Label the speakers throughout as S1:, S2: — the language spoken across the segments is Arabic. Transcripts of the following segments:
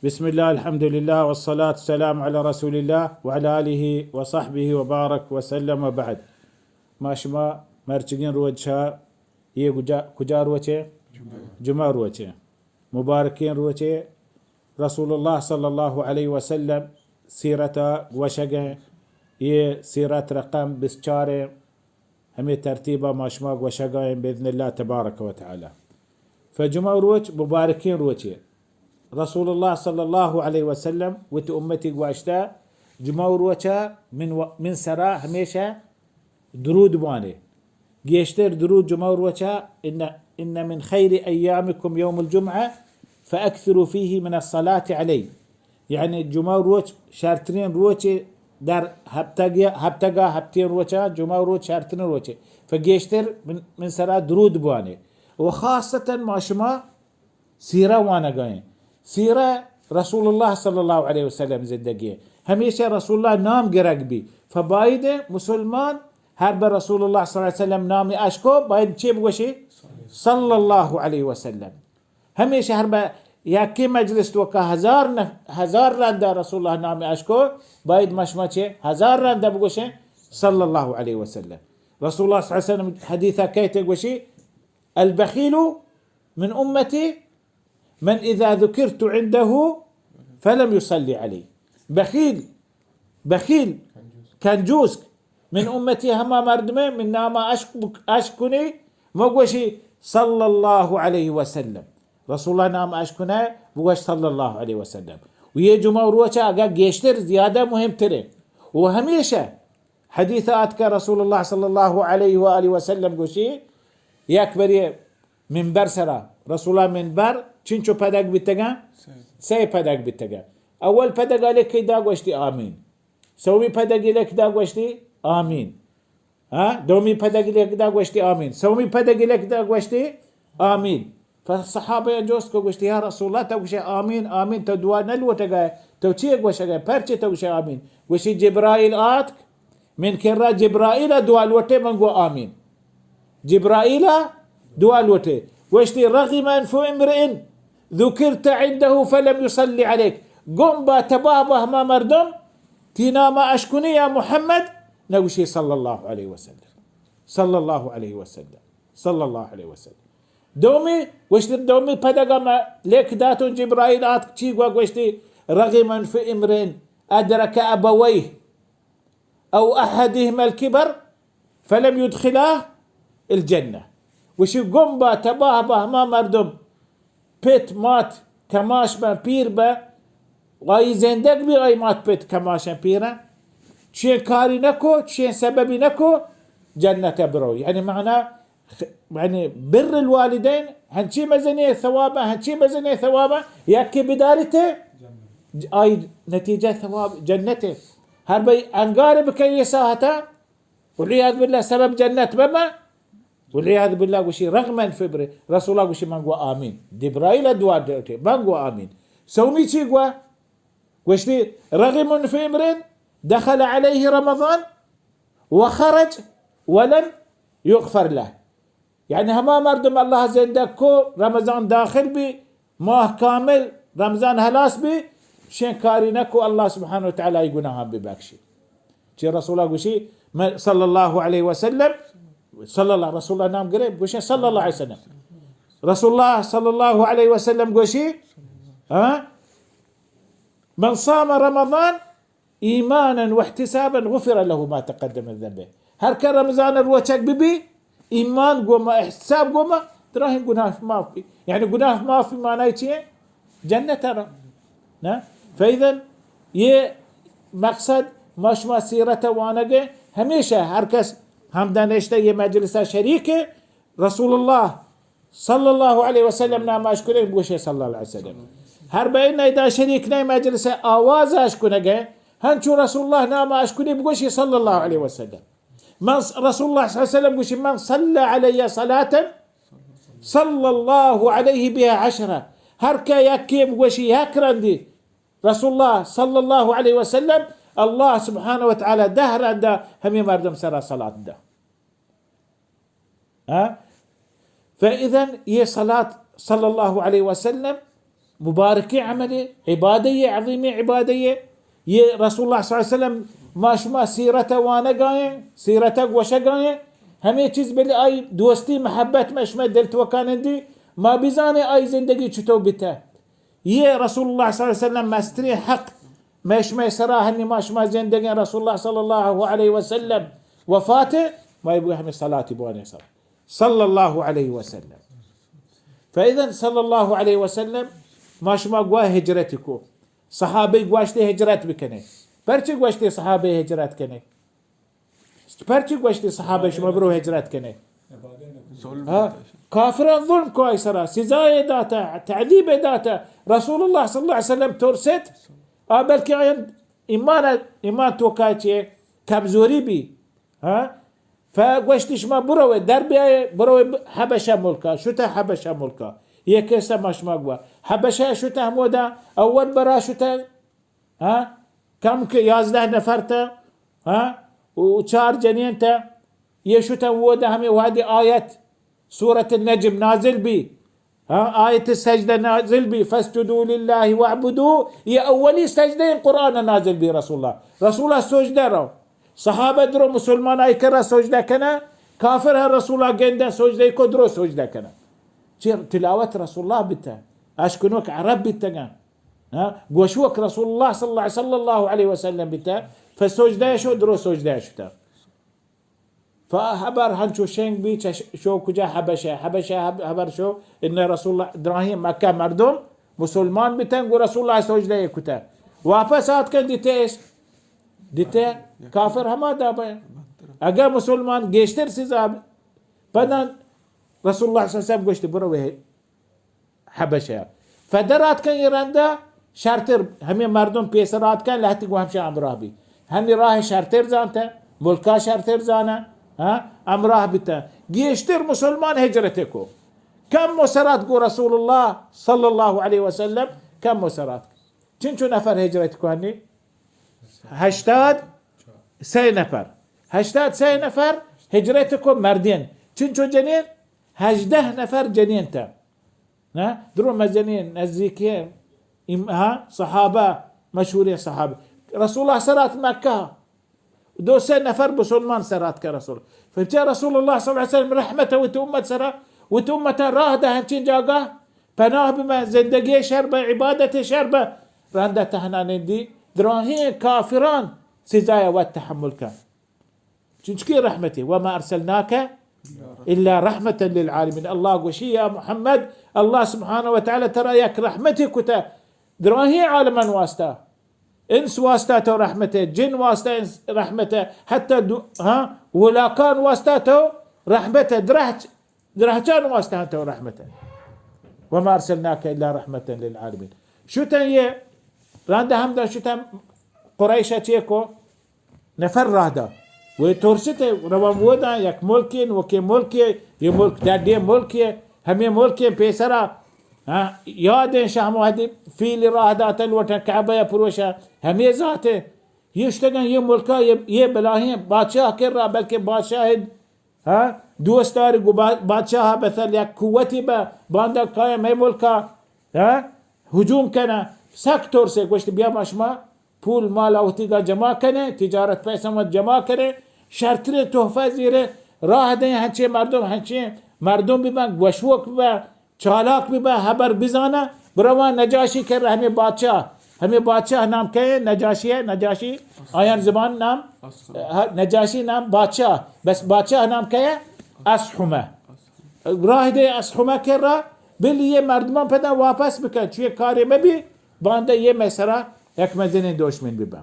S1: بسم الله الحمد لله والصلاة والسلام على رسول الله وعلى آله وصحبه وبارك وسلم وبعد ما شما مرچگين روچا ये कुजा रोचे जुमा रोचे मुबारकीन रोचे रसूलुल्लाह सल्लल्लाहु अलैहि वसल्लम सीरता वशगे ये सीरत रकम 24 हमें तरतीبا माशमा वशगा باذن الله تبارك وتعالى فجما روچ मुबारकीन रोचे رسول الله صلى الله عليه وسلم وت امتي واشتا جما روچا من سرا هميشه درود بانه جيشتر درود جمعة وروچا إن من خير أيامكم يوم الجمعة فأكثروا فيه من الصلاة عليه يعني جمعة وروچ شارترين روچي در هبتين روچا جمعة وروچ شارترين روچي فجيشتر من سرا درود بوانه وخاصة ما شما سيرة وانا قاين سيرة رسول الله صلى الله عليه وسلم زندگيه هميشه رسول الله نام قرق بي فبايده مسلمان هر بر رسول الله صلى الله عليه وسلم نامي اشكو باید چه بگوشی صلى الله عليه وسلم همیشه هر بر یکی مجلس تو که هزار رنده رسول الله نامي اشكو باید مشما چه 1000 رنده بگوشه صلى الله عليه وسلم رسول الله صلى الله عليه وسلم حديثه كيت بگوشی البخيل من امتي من اذا ذكرت عنده فلم يصلي عليه بخيل كنجوس من أمتي هما مردمه من ناما أشكني مقوشي صلى الله عليه وسلم رسول الله نام أشكنه بقوش صلى الله عليه وسلم ويجو موروچا أقا جيشتر زيادة مهم تري وهميشة حديثات كرسول الله صلى الله عليه وآله وسلم قوشي يكبر منبر سرا رسول الله منبر چنچو پدق بتگا سي پدق بتگا أول پدق عليك دا قوشتي آمين سومي پدق عليك دا قوشتي آمين دومي پدق لك دا قوشتي آمين سومي پدق لك دا قوشتي آمين فالصحابة يجوز كو قوشتي يا رسول الله توشي آمين آمين تو دوا نلو تقاي تو چيه قوشي پرچه توشي آمين قوشي جبرائيل آتك من كرا جبرائيل دوا الوتي من قو آمين جبرائيل دوا الوتي قوشتي رغم أنف امرئ ذكرت عنده فلم يصلي عليك قم با تبابه ما مردم تينا ما أشكني يا محمد نقولي صلى الله عليه وسلم صلى الله عليه وسلم صلى الله عليه وسلم دومي وشتر دومي بدقا ما ليك داتون جبرائيل آتك تيقوا وشتي رغما في امرئ أدرك أبويه أو أحدهما الكبر فلم يدخلاه الجنة وشي قنبا تباهبه ما مردم بيت مات كماش ما بير با غاي زندق بي غاي مات بيت كماش بيرا شيء كاري نكو شيء سببي نكو جنة برو يعني معناه يعني بر الوالدين هنشي مزنية ثوابه هنشي مزنية ثوابه يكي بدارته اي نتيجة ثواب جنته هربي انقارب كي ساهتا والعياذ بالله سبب جنة بما والعياذ بالله وشي رغما فبري رسول الله وشي منقوا آمين جبرائيل دوا دوتي منقوا آمين سومي شي قوا وشي رغم في امرين دخل عليه رمضان وخرج ولم يغفر له يعني هما مردم الله زندكو رمضان داخل بي ماه كامل رمضان هلاس بي شين كارينكو الله سبحانه وتعالى يقولها بباكشي شي رسول الله قوشي صلى الله عليه وسلم صلى الله رسول الله نام قريب قوشي صلى الله عليه وسلم رسول الله صلى الله عليه وسلم قوشي من صام رمضان إيمانا واحتسابا غفر له ما تقدم من ذنبه هر كان رمضان الروشك ببي إيمان قوما احتساب قوما تراهن قناف ما في يعني قناف ما في ما نايتي جنة ترى فإذا يه مقصد مش ما سيرته وانقه هميشه هر كس همدان اشتا يه مجلسه شريكه رسول الله صلى الله عليه وسلم نام اشكره بوشه صلى الله عليه وسلم هر بين اذا شريكنا مجلسه آواز اشكره هنشو رسول الله نام أشكني بقوشي صلى الله عليه وسلم من رسول الله صلى الله عليه وسلم بقوشي من صلى علي صلاة صلى الله عليه بها 10 هركا يكي بقوشي هكرندي رسول الله صلى الله عليه وسلم الله سبحانه وتعالى دهر عنده هم مردم سرى صلاة ده فإذا هي صلاة صلى الله عليه وسلم مباركة عمله عبادية عظيمة عبادية. يه رسول الله صلى الله عليه وسلم ما شما سيرته وانا قاية سيرته وشا قاية همه چیز بلی آی دوستی محبت مشما دلت وكان عندي ما بيزاني آي زندگی چطور بتا. يه رسول الله صلى الله عليه وسلم مستري حق مشما سراه اني ما شما زندگی رسول الله صلى الله عليه وسلم وفاته ما يبغى هم صلاة بواني صلى الله عليه وسلم. فإذا صلى الله عليه وسلم ما شما قواه هجرتكو صحابي قواشتي هجرت بكنه برچه قواشتي صحابي هجرت كنه برچه قواشتي صحابي شما برو هجرت كنه كافران ظلم كواي سرا سزاي داتا تعذيب داتا رسول الله صلى الله عليه وسلم ترست بلكي إيمان توكايتي كبزوري بي فقوشتش ما بروي دربي بروي حبشة ملكا شتا حبشة ملكا يكسا مش مقوى حبشة شتا مودا أول برا شتا كم يازده نفرتا وشار جنينتا يشتا مودا همي وهذه آية سورة النجم نازل بي آية السجدة نازل بي فاسجدوا لله واعبدوا يا أولي سجدة القرآن نازل بي رسول الله سجدة رو صحابة درو مسلمان اي كرا سجدة كنا كافر رسول الله جندا سجدة يكو درو سجدة كنا تلاوة رسول الله بتا اشكنوك عرب بتا قوشوك رسول الله صلى الله عليه وسلم بتا فسجدة شو درو سجدة شتا فهبر هنشو شنگ بي شو كجا حبشة هبر شو ان رسول الله ابراهيم مكة مردم مسلمان بتا ورسول الله سجدة يكتا واپسات كان ديتيش ديته كافر هما دابا اجا مسلمان جيشتر سيزاب بدن رسول الله صلى الله عليه وسلم قشت بروه حبشة فدرات كان يراندا شارتر همي مردم بيسرات كان لهتي قوهم شا امرابي هني راه شارتر زانتا ملكا شارتر زانا امراه بتا جيشتر مسلمان هجرتكو كم مسرات قو رسول الله صلى الله عليه وسلم كم مسرات چنچو نفر هجرتكو هني 83 نفر هجرتكم مردين چنچو جنين 18 نفر جنين تا درو مزنين نزيكين صحابة مشهورين صحابة رسول الله سرات مكة 2 نفر بسلمان سرات كرسول فبتاع رسول الله صلى الله عليه وسلم رحمته وتأمة سرا وتأمة راهدة هنچين جاقا پناه بما زندگي شربة عبادة شربة رانده تهنان دي دراهين كافران سزايا والتحمل كان چونكي رحمتي وما أرسلناك إلا رحمة للعالمين الله وشي يا محمد الله سبحانه وتعالى ترى ياك رحمتي كتا دراهين عالما واسطة انس واسطته رحمته جن واسطة رحمته حتى ولا كان واسطته رحمته درهجان واسطته رحمته وما أرسلناك إلا رحمة للعالمين شو تنيه رانده هم دا شتم قريشة تيكو نفر رادا وتورسته روان ودا يك ملكين وكي ملكي يملك دادي ملكي همي ملكي بيسرا يادين شامو هدي في اللي راهدا تلوتا كعبة يبروشا همي ذاته يشتغن يملكا يبلاهين بادشاه كرا بلكي بادشاه دوستاري بادشاه مثل يك قوتي باندا قايم هي ملكا هجوم كنا سكتور से कुछ बिया मशमा फूल माल होती का जमा करें तिजारत पैसा मत जमा करें शर्तरे तोहफा जीरे राह दें हंचे मर्दों भी बा वशवक भी बा चालाक भी बा हबर बिजाना बरवा नजाशी कर रहा हमें बादशाह नाम कहे नजाशी है नजाशी आयन ज़बान नाम नजाशी नाम बादशाह बस बादशाह नाम कहे असहुमा राह दे असहुमा कर रहा बिल ये मर्दमान पैदा वापस बिकर चुए कार्य में भी بانده یه مسرا یک مزنه دوشمن ببا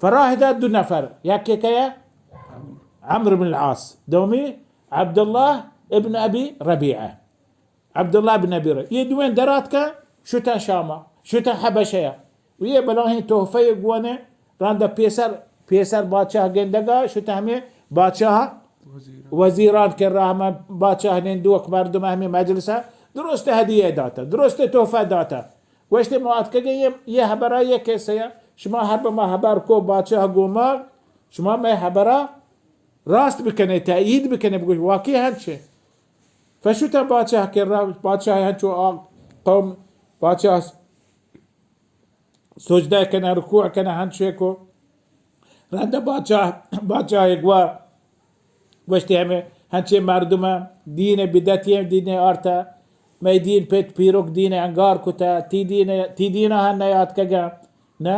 S1: فراهدا 2 نفر يكي كيا عمرو بن العاص دومي عبد الله ابن ابي ربيعه عبد الله بن ابي ربيعه يدوين دراتك شتا شاما شتا حبشه ويه بلاهين توفي قوانه راندا بيسر بادشاه گندگا شتا همه بادشاه وزيران كرامه بادشاه نندوك مردم همه مجلسه درست هديه داتا درست توفه داتا وشت مواد كجي يهبرا كيسيا شما هرب ما هبر كو بادشاه قوما شما ما هبرا راست بكنه تأييد بكنه بقول واقعي هالشيء فشو تبادشاه كرا بادشاه هالشو قوم بادشاه سجده کنه رکوع کنه هندشکو رنده بادشاه گوا وشتی همه هنچه مردم دین بدتی دین آرتا می دین پیت پیروک دین انگار کتا تی دین هن نیاد کگا نه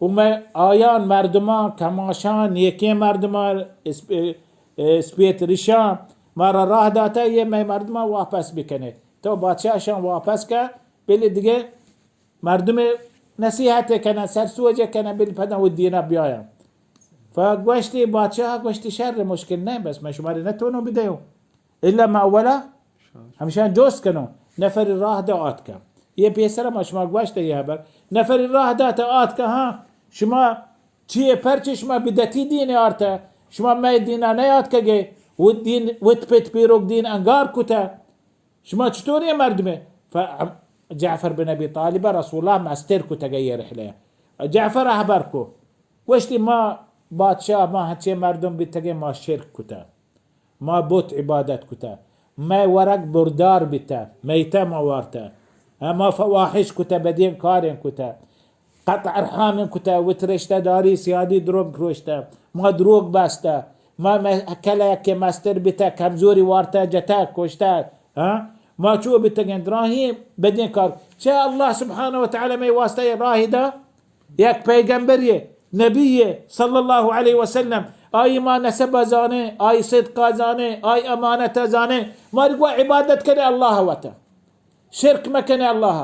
S1: و ما آیان مردمان کماشان یکی مردمان سپیت ریشان مارا راه داتا یه می مردمان واپس بکنه تو بادشاهشان واپس که بلی دیگه مردم نصیحت کنه سرسوجه کنه بلی پدن و دینا بیایم فقوشتي بادشاه قوشتي شر مشكل نه بس ما شماري نتونو بديو الا ما اولا همشان جوز كانوا نفر الراه دعات كان يه بيسر ما شما قوشتي يهبر نفر الراه دعات كان ها شما چيه پرچه شما بدتي دين ارتا شما ما دينا نيات كجي والدين وتبت بيروك دين انقار كتا شما چطوري مردمه فجعفر بن ابي طالب رسول الله ما استركو تغير رحله جعفر احبركو وشتي ما بادشاه ما هچه مردم بیتگه ما شرک کتا ما بوت عبادت کتا ما ورق بردار بیتا میتا ما وارتا ما فواحش کتا بدین کارین کتا قطع ارحام کتا وترشتا داری سیادی دروب کروشتا ما دروگ بستا ما کلا که مستر بیتا کمزوری وارتا جتا کشتا ما چو بیتگن دراهی بدین کار چه الله سبحانه و تعالی می واسطه راهی دا یک پیغمبریه نبيه صلى الله عليه وسلم آي ما نسب زانه آي صدق زانه آي أمانة زانه ما رقوا عبادت كني الله وتا شرك ما كني الله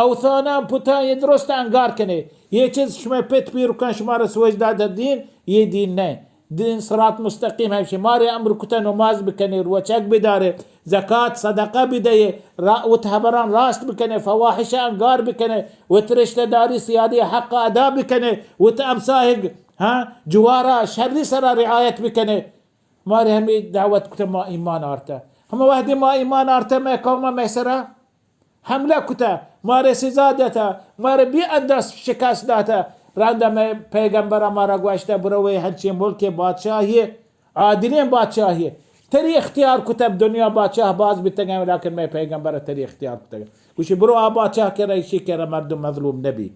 S1: أوثانا بوتا يدرست أنقار كني يچيز شما بيت بيرو كان شما رسوج داد الدين يدين نه دين صراط مستقيم همشي ماري أمر كتا نماز بكني روچك بداره زكاة صدقة بديه وتهبران راست بكني فواحش أنقار بكني وترشت داري سيادي حق أدا بكني وتأمساهق جوارا شر سرا رعاية بكني ماري همي دعوة كتا ما إيمان آرتا هم واحد ما إيمان آرتا ما كوما ميسرا حملة كتا ماري سزادتا ماري بي أندس شكاس داتا رانده میں پیغمبر ہمارا گوشتا بروے ہنچے ملک بادشاہی عادلین بادشاہی تری اختیار کتب دنیا بادشاہ باز بتگیں لیکن میں پیغمبر تری اختیار کتگیں کچھ برو آ بادشاہ کے رئیشی کے مردم مظلوم نبی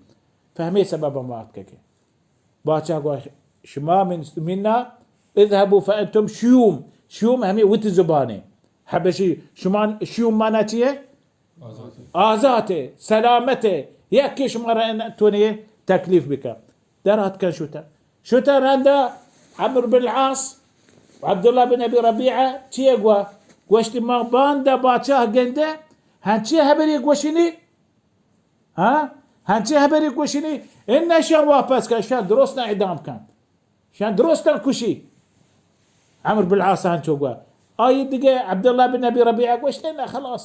S1: فهمي سبب مواد كك بادشاہ گوش شما منا اذهبوا فانتم شيوم همي وت زبانه حبشي شما شيوم معناها چیه آزاته سلامته یکی شما را تونیه تكليف بك درات كان شوتا راندا عمرو بن العاص وعبد الله بن ابي ربيعه تيغوا وشت ما باندا باتشاه جنده هانشي هبري قوشيني هانشي هبري قوشيني ان شان واپس كان شان دروسنا اعدام كان شان دروسنا كشي عمرو بن العاص هانشوغوا اي دقه عبد الله بن ابي ربيعه قوشتنا خلاص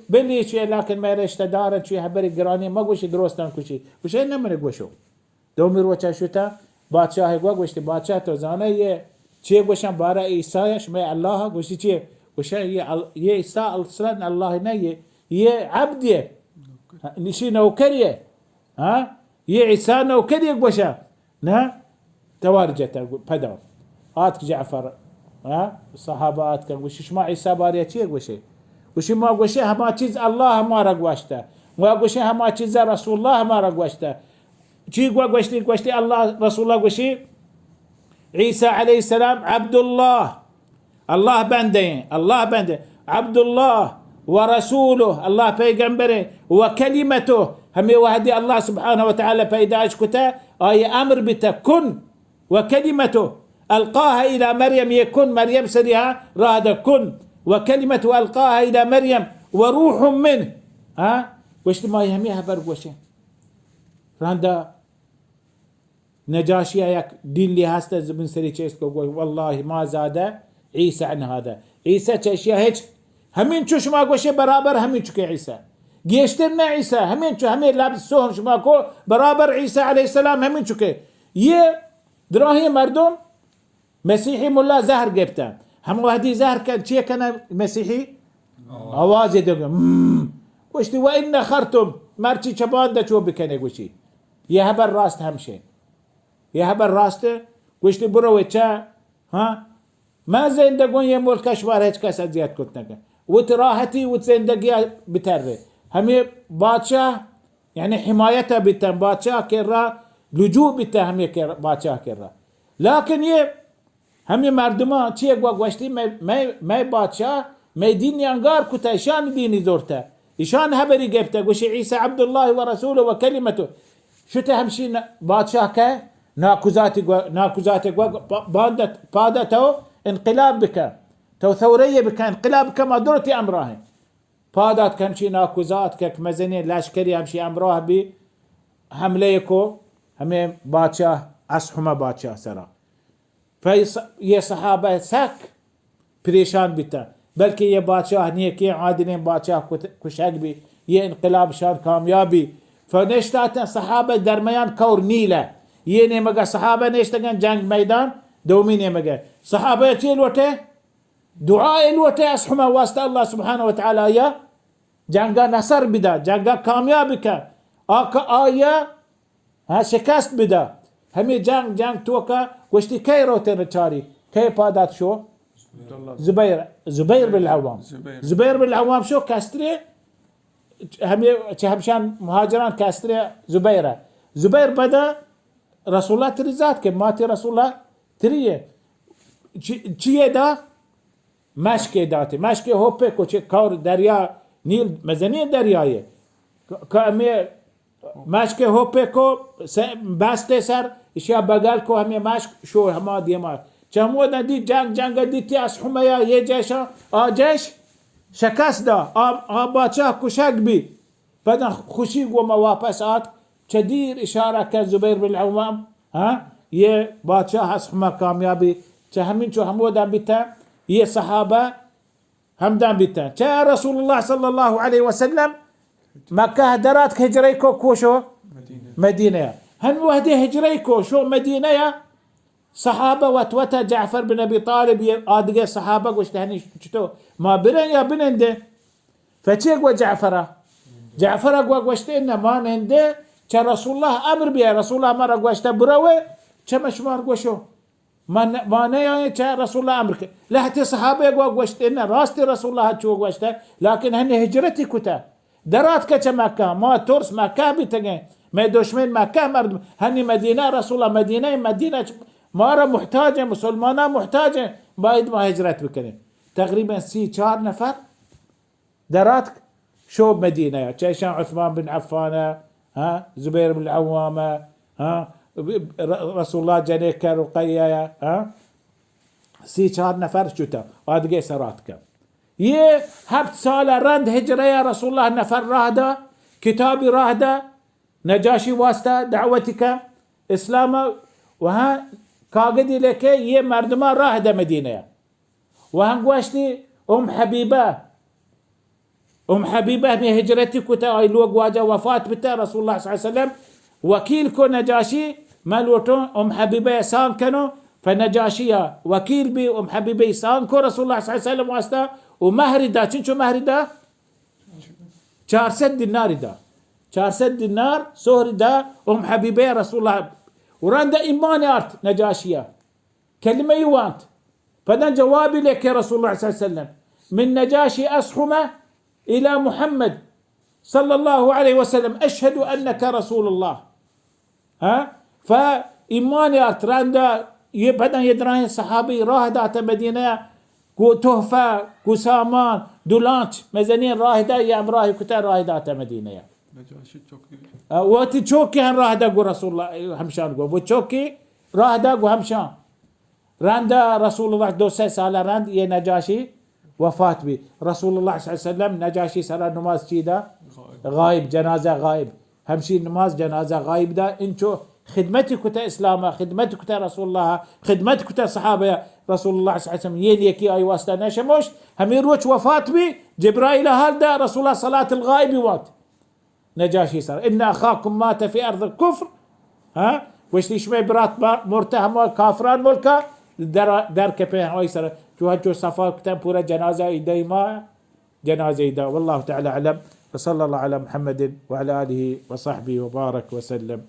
S1: بلي شيء لكن ما رشت دارت شيء هبري قراني ما قوشي دروستان كشي وش اين من قوشو دومير وچا شوتا بادشاہ گوا گوشت بادشاہ تو زانه یہ چه گوشن بارا عیسی شما الله گوشتی چه گوشن یہ عیسی اصلا الله نه یہ عبد نشي نوکریه یہ عیسی نوکریه گوشن نه توارجت پدا آت جعفر الصحابه آت كان گوش شما عیسی بارا چه گوشه وش ما گوشه همه چیز الله ہمارا گوشته ما گوشه همه چیز رسول الله ہمارا گوشته چی گوشتی الله رسول الله گوشی عیسی علیه السلام عبد الله بنده عبد الله ورسوله الله پیغمبره وكلمته همي وحدي الله سبحانه وتعالى پیداش کتا آي امر بتا كن وكلمته القاها الى مريم يكن مريم سريها راد كن وكلمة ألقاها إلى مريم وروح منه وش ما يهميها برقوشة راندا نجاشي يك دين لي هاستا من سري تشيسكو والله ما زاد عيسى عن هذا عيسى تشيا هيك همين شو ما قوشة برابر همين شو عيسى جيشترنا عيسى همين شو همين لابس سهن شما كو برابر عيسى عليه السلام همين شو يه دراهي مردم مسيحي ملا زهر جبتان هم واحد زهر كان شيء كان مسيحي آواز يدقم وشتي وإن خرتم مرتي شبان دا شو بكني وشي يهبر راست همشي يهبر راست وشتي بروي شا ما زين دقون يمول كشوار هيك كاس زياد كنتنا وتراحتي وتزين دقيا بتره همي بادشاه يعني حمايته بتا بادشاه كرا لجوء بتا همي بادشاه كرا لكن يه همي مردما چیه گوشتی می بادشاه می دینی انگار کتا ایشان دینی زورتا ایشان هبری گفته گوشی عیسی عبدالله و رسوله و کلمته شو همشي بادشاه که ناكوزاتي بادته انقلاب بك تو ثورية بك انقلاب كما درتي امراه بادات كمشي ناكوزات كك مزني لاشكري همشي امراه بي حمليكو همي بادشاه اصحما بادشاه سرا في صحابه سك پریشان بتا بلکه یہ بادشاہ نیکی عادلین بادشاہ کشک بھی یہ انقلاب شان کامیابی فنشتاتن صحابه درمیان کور نیله یہ نمگا صحابه نشتگن جنگ میدان دومی نمگا صحابه چی الوته دعاء الوته اصحما واسطه الله سبحانه وتعالى یا جنگا نصر بدا جنگا کامیابی که آیا شکست بدا همي جنگ توكا وشتي كي روتين رچاري كي پادات شو زبير بن العوام زبير بن العوام شو كاستري همي همشان مهاجران كاستري زبير بدا رسول الله تريزات كم ماتي رسول الله تريه چيه دا مشكي داتي مشكي هوبي كو كور دريا نيل مزني دریایه كامي مشكي هوبي كو باسته سر اشیا بغل کو ہمیں مشک شو ہما دیما چمو ندی جنگ دیتی از حمیا یہ جیشا آجش شکست دا بادشاہ کشک بھی بعد خوشی گو ما واپس آت چدیر اشارہ کر زبیر بن العوام یہ بادشاہ از حما کامیابی چہمین چو ہمو دا بیتا یہ صحابہ همدان بیتا چه رسول الله صلی الله علیه وسلم مکه درات هجری کو کوشو مدینه هن وهدي هجريكو شو مدينة يا صحابة وتوتا جعفر بن أبي طالب آدقى صحابة قلت هني شتو ما برن يا بننده فتيق جعفر قلت إنه ما ننده رسول الله أمر بيا رسول الله مرة قلت بروي مشمار قوشو ما نيا رسول الله أمرك لحتى صحابة قلت إنه راستي رسول الله هتشو قلت لكن هني هجرتي كتا درات كمكة ما ترس مكة بتجين ما دشمن مكة مرد هني مدينة رسول الله مدينة مارا محتاجة مسلمانة محتاجة بايد ما هجرت بكني تقريبا 4 نفر درات شو مدينة تشيشان عثمان بن عفان زبير بن العوام رسول الله جنيك رقية 4 نفر شتا وادقي سراتك يه هبت سالة رند هجرة يا رسول الله نفر راهدا كتابي راهدا نجاشي واسطة دعوتك اسلام وها كاغدي لك يه مردما راهدا مدينة وهن قواشتي حبيبة من هجرتي كتا اي لوق واجه وفاة بتا رسول الله صلى الله عليه وسلم وكيلكو نجاشي مالوتون حبيبة يسان كانوا فنجاشية وكيل بي حبيبة يسان كو رسول الله صلى الله عليه وسلم واسطة ومهر دا چنچو مهر دا 400 دينار دا 400 دينار سهر دا حبيبه رسول الله وراندا ايمان ارت نجاشيه كلمه يوانت فدان جوابي لك يا رسول الله صلى الله عليه وسلم من نجاشي اصحمه الى محمد صلى الله عليه وسلم اشهد انك رسول الله فايمان ارت راندا بدن يدران صحابي راهدات مدينه كو تهفة كو سامان دولانش مزنين راهدا يا امراهي كتا راهدات مدينة وقت تشوكي هن راهدا قو رسول الله همشان قو وتشوكي راهدا قو همشان راندا رسول الله 2 سالة راند يه نجاشي وفات بي رسول الله صلى الله عليه وسلم نجاشي سرى نماز چيدا غايب جنازة غايب همشي نماز جنازة غايب دا انشو خدمتي كتا اسلاما خدمتي كتا رسول الله خدمتي كتا صحابة رسول الله صلى الله عليه وسلم يكي اي واسطة نشموش همير وش وفات بي جبرائيل هالدا رسول الله صلاة الغائب وات نجاشي صار إن أخاكم مات في أرض الكفر وش تشمي برات مرتهم كافران ملكا در كبه هاي صار جو صفا كتاب پورا جنازة إيداي ما جنازة إيدا والله تعالى أعلم وصلى الله على محمد وعلى آله وصحبه وبارك وسلم.